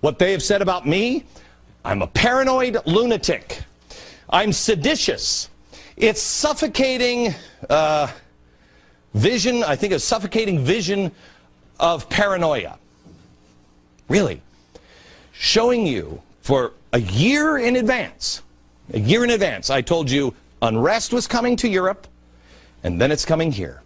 What they have said about me, I'm a paranoid lunatic. I'm seditious. It's suffocating vision, I think a suffocating vision of paranoia. Really. Showing you for a year in advance, I told you unrest was coming to Europe, and then it's coming here.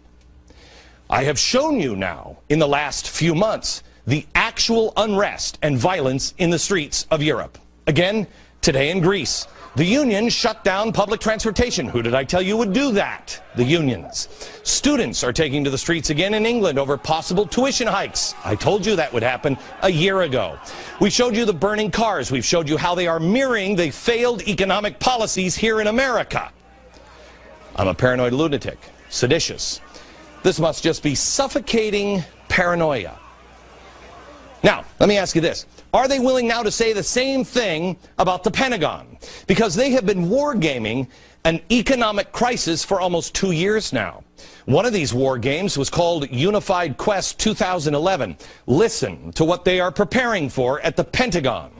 I have shown you now, in the last few months, the actual unrest and violence in the streets of Europe. Again, today in Greece, the union shut down public transportation. Who did I tell you would do that? The unions. Students are taking to the streets again in England over possible tuition hikes. I told you that would happen a year ago. We showed you the burning cars. We've showed you how they are mirroring the failed economic policies here in America. I'm a paranoid lunatic, seditious. This must just be suffocating paranoia. Now, let me ask you this. Are they willing now to say the same thing about the Pentagon? Because they have been wargaming an economic crisis for almost 2 years now. One of these war games was called Unified Quest 2011. Listen to what they are preparing for at the Pentagon.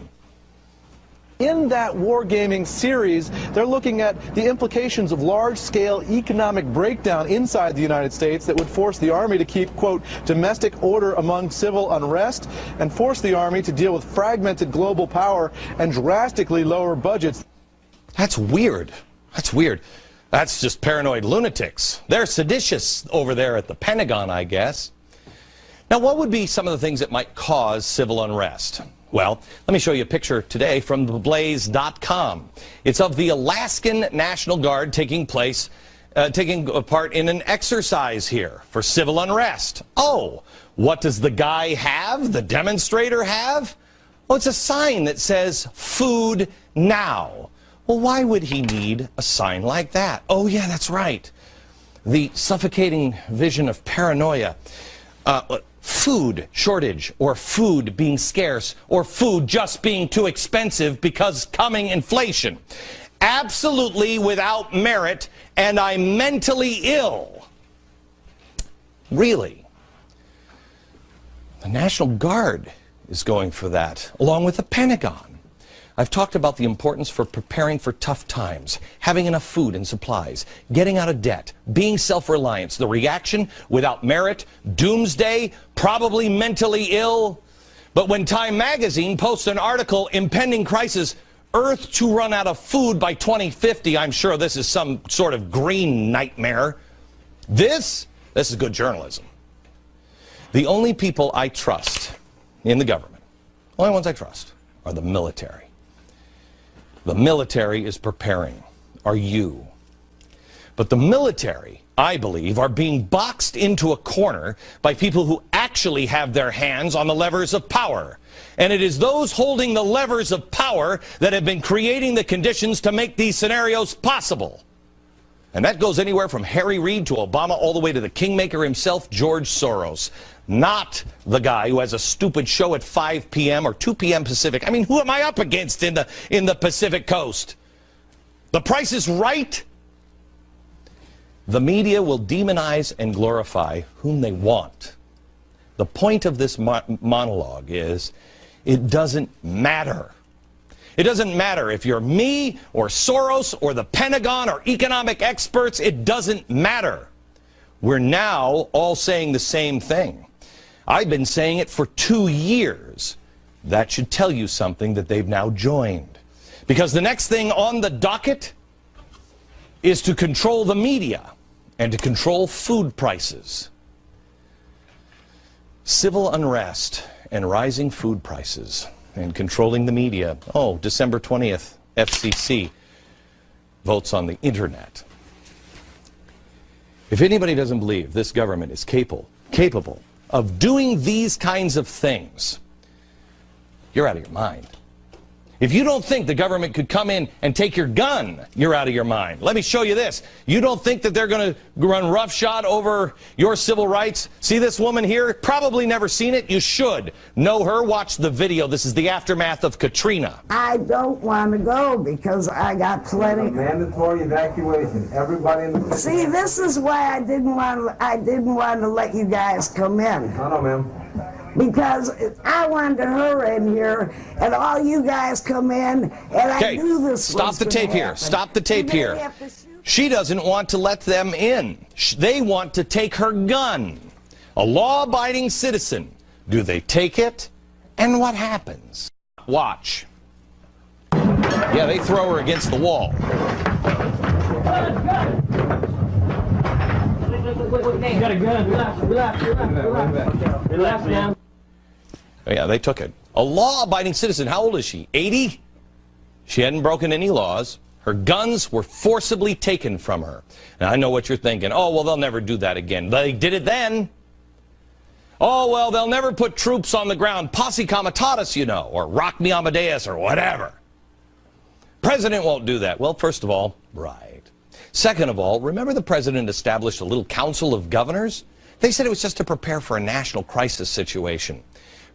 In that wargaming series, they're looking at the implications of large-scale economic breakdown inside the United States that would force the Army to keep, quote, domestic order among civil unrest and force the Army to deal with fragmented global power and drastically lower budgets. That's weird. That's weird. That's just paranoid lunatics. They're seditious over there at the Pentagon, I guess. Now, what would be some of the things that might cause civil unrest? Well, let me show you a picture today from theblaze.com. It's of the Alaskan National Guard taking part in an exercise here for civil unrest. Oh, what does the guy have, the demonstrator have? Well, it's a sign that says, "Food now." Well, why would he need a sign like that? Oh, yeah, that's right. The suffocating vision of paranoia. Food shortage, or food being scarce, or food just being too expensive because coming inflation. Absolutely without merit, and I'm mentally ill. Really? The National Guard is going for that, along with the Pentagon. I've talked about the importance for preparing for tough times, having enough food and supplies, getting out of debt, being self-reliant. The reaction, without merit, doomsday, probably mentally ill. But when Time magazine posts an article, impending crisis, Earth to run out of food by 2050, I'm sure this is some sort of green nightmare. This is good journalism. The only people I trust in the government, only ones I trust, are the military. The military is preparing. Are you? But the military, I believe, are being boxed into a corner by people who actually have their hands on the levers of power. And it is those holding the levers of power that have been creating the conditions to make these scenarios possible. And that goes anywhere from Harry Reid to Obama all the way to the kingmaker himself, George Soros. Not the guy who has a stupid show at 5 p.m. or 2 p.m. Pacific. I mean, who am I up against in the Pacific Coast? The Price is Right? The media will demonize and glorify whom they want. The point of this monologue is, it doesn't matter. It doesn't matter if you're me or Soros or the Pentagon or economic experts. It doesn't matter. We're now all saying the same thing. I've been saying it for 2 years. That should tell you something that they've now joined. Because the next thing on the docket is to control the media and to control food prices. Civil unrest and rising food prices and controlling the media. Oh, December 20th, FCC votes on the internet. If anybody doesn't believe this government is capable of doing these kinds of things, you're out of your mind. If you don't think the government could come in and take your gun, you're out of your mind. Let me show you this. You don't think that they're going to run roughshod over your civil rights? See this woman here? Probably never seen it. You should know her. Watch the video. This is the aftermath of Katrina. I don't want to go because I got plenty. Mandatory evacuation. Everybody in the See, this is why I didn't want to let you guys come in. No, ma'am. because I wanted her in here, and all you guys come in, and I knew this stop was the tape gonna here. happen. Stop the tape And they here. have to shoot. She doesn't want to let them in. They want to take her gun. A law-abiding citizen. Do they take it? And what happens? Watch. Yeah, they throw her against the wall. You got a gun. Relax, man. Oh, yeah, they took it. A law-abiding citizen. How old is she? 80? She hadn't broken any laws. Her guns were forcibly taken from her. And I know what you're thinking. Oh, well, they'll never do that again. They did it then. Oh, well, they'll never put troops on the ground. Posse comitatus, you know, or rock me Amadeus, or whatever. President won't do that. Well, first of all, right. Second of all, remember the president established a little council of governors? They said it was just to prepare for a national crisis situation.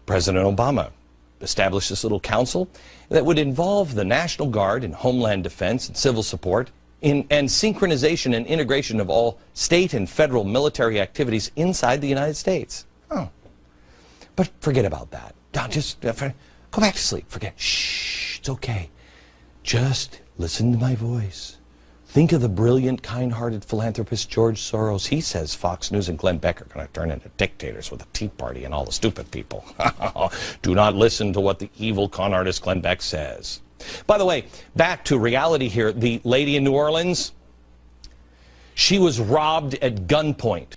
President Obama established this little council that would involve the National Guard and Homeland Defense and civil support and synchronization and integration of all state and federal military activities inside the United States. Oh. But forget about that. Now just go back to sleep. Forget. Shh, it's okay. Just listen to my voice. Think of the brilliant, kind-hearted philanthropist George Soros. He says Fox News and Glenn Beck are going to turn into dictators with the Tea Party and all the stupid people. Do not listen to what the evil con artist Glenn Beck says. By the way, back to reality here. The lady in New Orleans, she was robbed at gunpoint.